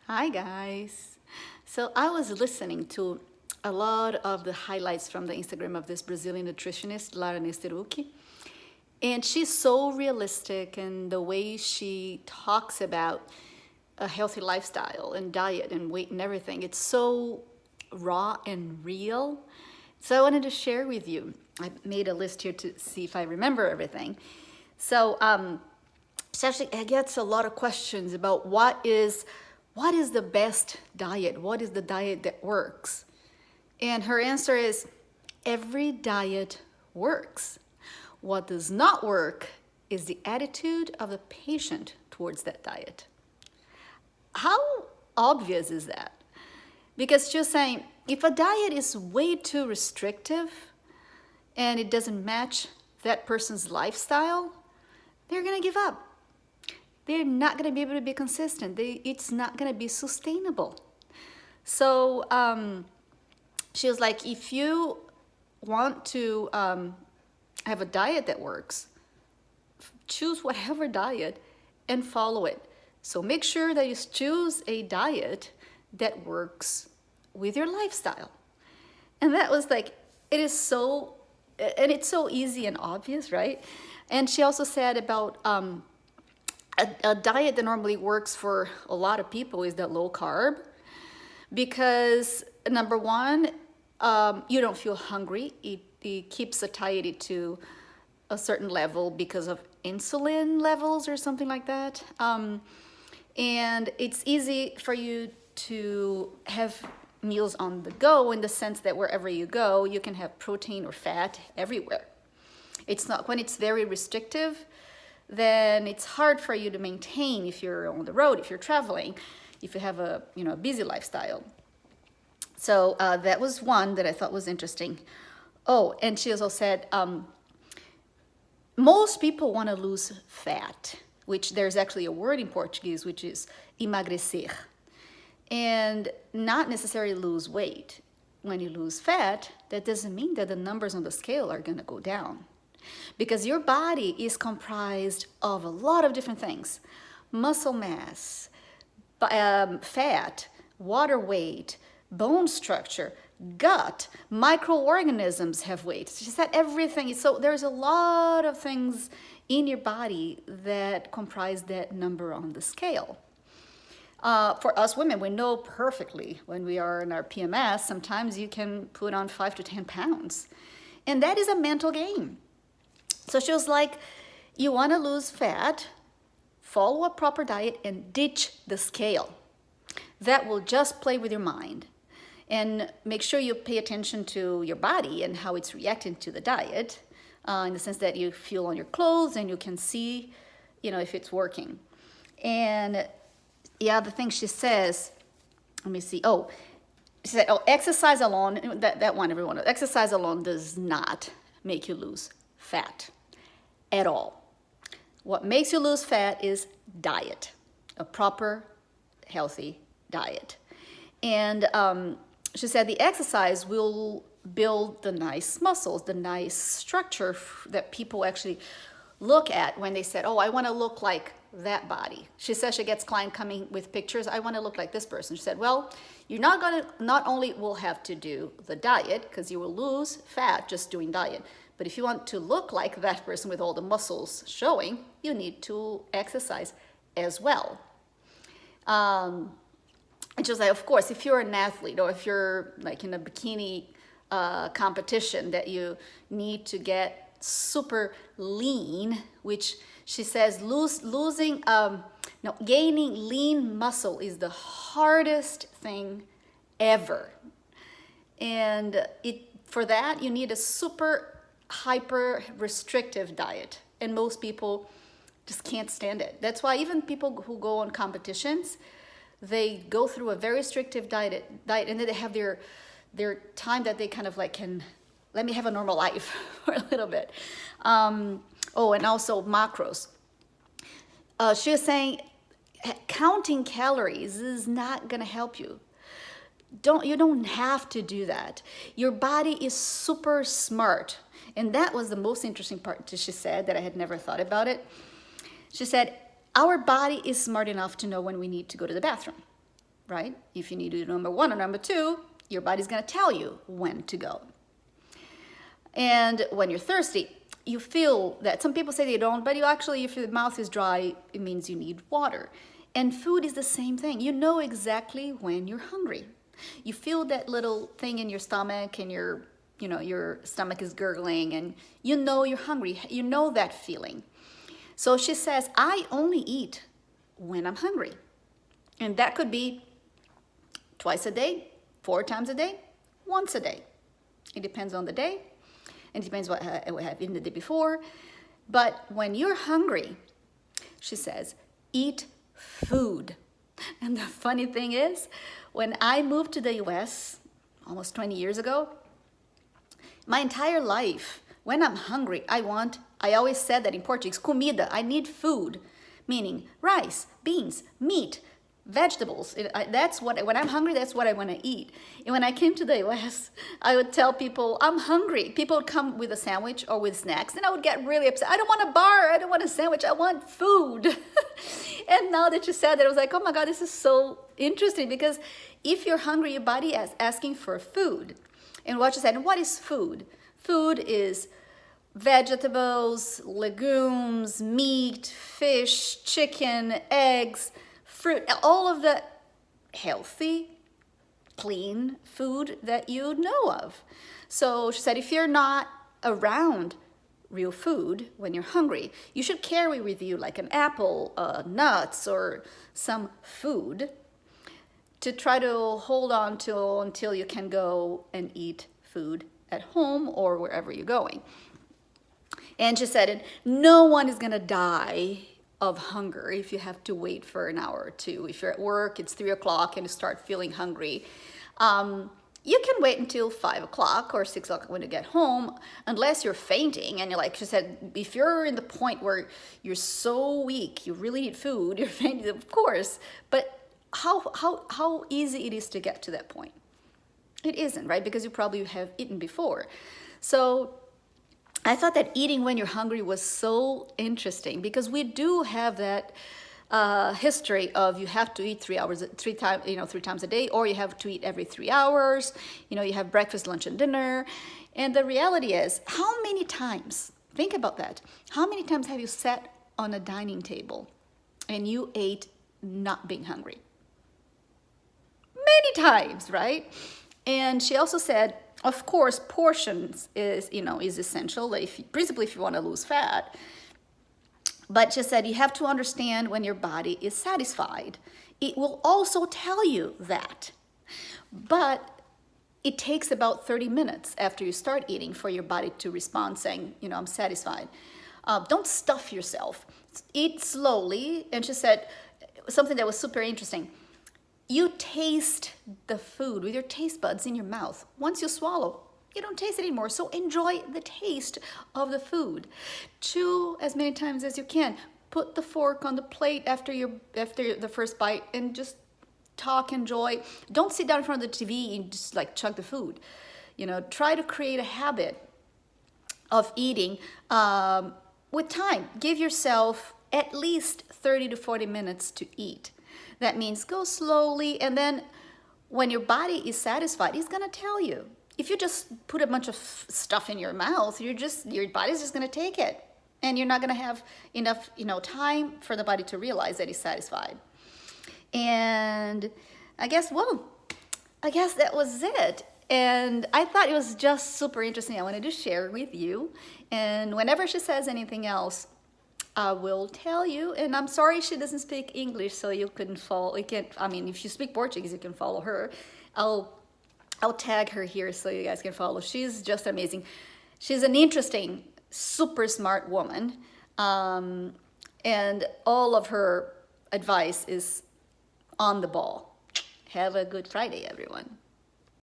Hi guys. So I was listening to a lot of the highlights from the Instagram of this Brazilian nutritionist, Lara Nesterucci. And she's so realistic in the way she talks about a healthy lifestyle and diet and weight and everything. It's so raw and real. So I wanted to share with you. I made a list here to see if I remember everything. So she actually gets a lot of questions about what is the best diet? What is the diet that works? And her answer is every diet works. What does not work is the attitude of the patient towards that diet. How obvious is that? Because she's saying if a diet is way too restrictive and it doesn't match that person's lifestyle, they're going to give up. They're not going to be able to be consistent. It's not going to be sustainable. So she was like, if you want to have a diet that works, choose whatever diet and follow it. So make sure that you choose a diet that works with your lifestyle. And that was like, it's so easy and obvious, right? And she also said about a diet that normally works for a lot of people is that low carb, because number one, you don't feel hungry. It keeps satiety to a certain level because of insulin levels or something like that. And it's easy for you to have meals on the go in the sense that wherever you go, you can have protein or fat everywhere. It's not when it's very restrictive, then it's hard for you to maintain if you're on the road, if you're traveling, if you have a busy lifestyle. So that was one that I thought was interesting. Oh, and she also said most people want to lose fat, which there's actually a word in Portuguese, which is emagrecer, and not necessarily lose weight. When you lose fat, that doesn't mean that the numbers on the scale are going to go down. Because your body is comprised of a lot of different things: muscle mass, fat, water weight, bone structure, gut, microorganisms have weight. She said everything. So there's a lot of things in your body that comprise that number on the scale. For us women, we know perfectly when we are in our PMS, sometimes you can put on 5 to 10 pounds. And that is a mental game. So she was like, you want to lose fat, follow a proper diet and ditch the scale. That will just play with your mind. And make sure you pay attention to your body and how it's reacting to the diet, in the sense that you feel on your clothes and you can see, if it's working. And the other thing she says, let me see. Oh, she said, exercise alone, that one, everyone, exercise alone does not make you lose fat at all. What makes you lose fat is diet, a proper, healthy diet. And she said the exercise will build the nice muscles, the nice structure that people actually look at when they said, oh, I want to look like that body. She says she gets clients coming with pictures, I want to look like this person. She said, well, you're not only will have to do the diet, because you will lose fat just doing diet, but if you want to look like that person with all the muscles showing, you need to exercise as well. And just like, of course, if you're an athlete or if you're like in a bikini competition that you need to get super lean, which she says gaining lean muscle is the hardest thing ever. And for that, you need a super hyper restrictive diet, and most people just can't stand it. That's why even people who go on competitions, they go through a very restrictive diet, and then they have their time that they kind of like can let me have a normal life for a little bit. And also macros. She was saying counting calories is not going to help you. You don't have to do that. Your body is super smart. And that was the most interesting part that she said, that I had never thought about it. She said, our body is smart enough to know when we need to go to the bathroom. right? If you need to do number one or number two, your body's gonna tell you when to go. And when you're thirsty, you feel that some people say they don't, but you actually, if your mouth is dry, it means you need water. And food is the same thing. You know exactly when you're hungry. You feel that little thing in your stomach, and your stomach is gurgling, and you know you're hungry. You know that feeling. So she says, I only eat when I'm hungry. And that could be twice a day, 4 times a day, once a day. It depends on the day. And it depends what I have eaten the day before. But when you're hungry, she says, eat food. And the funny thing is, when I moved to the US almost 20 years ago, my entire life, when I'm hungry, I always said that in Portuguese, comida, I need food, meaning rice, beans, meat, vegetables. That's what, when I'm hungry, that's what I want to eat. And when I came to the US, I would tell people, I'm hungry. People would come with a sandwich or with snacks, and I would get really upset. I don't want a bar, I don't want a sandwich, I want food. And now that you said that, I was like, oh my God, this is so interesting, because if you're hungry, your body is asking for food. And what you said, and what is food? Food is vegetables, legumes, meat, fish, chicken, eggs, fruit, all of the healthy, clean food that you know of. So she said, if you're not around real food when you're hungry, you should carry with you like an apple, nuts, or some food to try to hold on to until you can go and eat food at home or wherever you're going. And she said, no one is gonna die of hunger if you have to wait for an hour or two. If you're at work, it's 3 o'clock and you start feeling hungry. You can wait until 5 o'clock or 6 o'clock when you get home, unless you're fainting. And you're like she said, if you're in the point where you're so weak, you really need food, you're fainting, of course. But how easy it is to get to that point? It isn't, right? Because you probably have eaten before. So I thought that eating when you're hungry was so interesting, because we do have that history of you have to eat 3 times a day, or you have to eat every 3 hours. You have breakfast, lunch, and dinner. And the reality is, how many times, think about that, how many times have you sat on a dining table and you ate not being hungry? Many times, right? And she also said, of course, portions is essential, principally if you want to lose fat. But she said you have to understand when your body is satisfied. It will also tell you that. But it takes about 30 minutes after you start eating for your body to respond saying, I'm satisfied. Don't stuff yourself. Eat slowly. And she said something that was super interesting. You taste the food with your taste buds in your mouth. Once you swallow, you don't taste it anymore. So enjoy the taste of the food. Chew as many times as you can. Put the fork on the plate after the first bite and just talk, enjoy. Don't sit down in front of the TV and just chug the food. Try to create a habit of eating with time. Give yourself at least 30 to 40 minutes to eat. That means go slowly, and then when your body is satisfied, it's gonna tell you. If you just put a bunch of stuff in your mouth, your body's just gonna take it, and you're not gonna have enough, time for the body to realize that it's satisfied. And I guess that was it. And I thought it was just super interesting. I wanted to share with you. And whenever she says anything else, I will tell you. And I'm sorry she doesn't speak English, so you couldn't follow. If you speak Portuguese, you can follow her. I'll tag her here so you guys can follow. She's just amazing. She's an interesting, super smart woman. And all of her advice is on the ball. Have a good Friday, everyone.